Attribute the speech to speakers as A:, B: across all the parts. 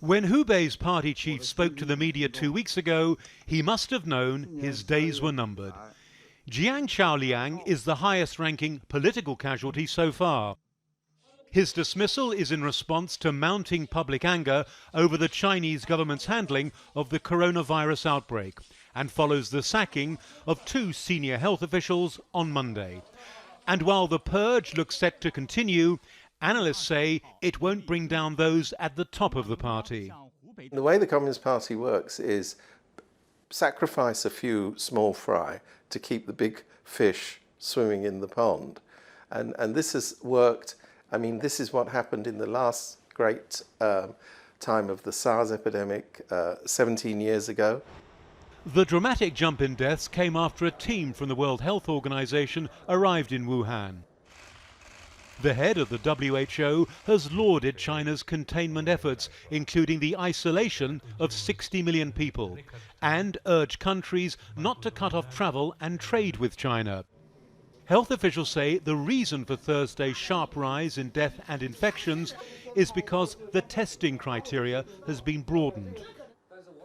A: When Hubei's party chief spoke to the media 2 weeks ago, he must have known his days were numbered. Jiang Chaoliang is the highest-ranking political casualty so far. His dismissal is in response to mounting public anger over the Chinese government's handling of the coronavirus outbreak and follows the sacking of 2 senior health officials on Monday. And while the purge looks set to continue, analysts say it won't bring down those at the top of the party.
B: The way the Communist Party works is sacrifice a few small fry to keep the big fish swimming in the pond. And this has worked. I mean, this is what happened in the last great time of the SARS epidemic 17 years ago.
A: The dramatic jump in deaths came after a team from the World Health Organization arrived in Wuhan. The head of the WHO has lauded China's containment efforts, including the isolation of 60 million people, and urged countries not to cut off travel and trade with China. Health officials say the reason for Thursday's sharp rise in death and infections is because the testing criteria has been broadened.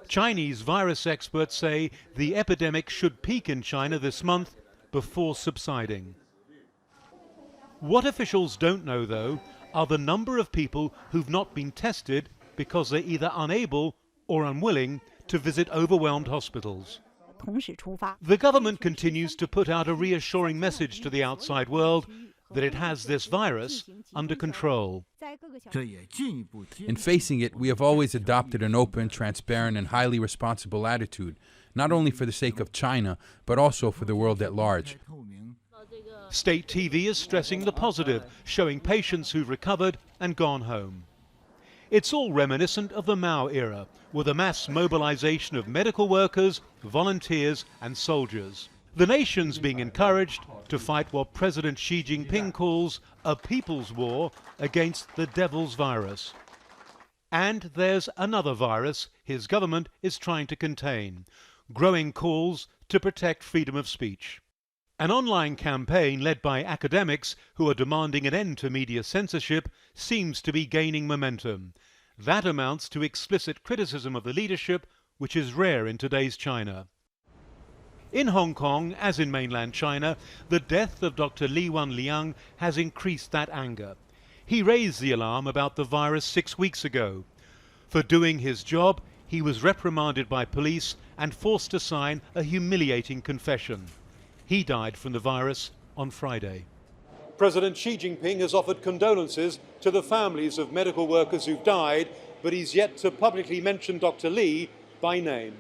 A: Chinese virus experts say the epidemic should peak in China this month before subsiding. What officials don't know, though, are the number of people who've not been tested because they're either unable or unwilling to visit overwhelmed hospitals. The government continues to put out a reassuring message to the outside world that it has this virus under control.
C: In facing it, we have always adopted an open, transparent, and highly responsible attitude, not only for the sake of China, but also for the world at large.
A: State TV is stressing the positive, showing patients who've recovered and gone home. It's all reminiscent of the Mao era, with a mass mobilization of medical workers, volunteers and soldiers. The nation's being encouraged to fight what President Xi Jinping calls a people's war against the devil's virus. And there's another virus his government is trying to contain, growing calls to protect freedom of speech. An online campaign led by academics who are demanding an end to media censorship seems to be gaining momentum. That amounts to explicit criticism of the leadership, which is rare in today's China. In Hong Kong, as in mainland China, the death of Dr. Li Wenliang has increased that anger. He raised the alarm about the virus 6 weeks ago. For doing his job, he was reprimanded by police and forced to sign a humiliating confession. He died from the virus on Friday. President Xi Jinping has offered condolences to the families of medical workers who've died, but he's yet to publicly mention Dr. Li by name.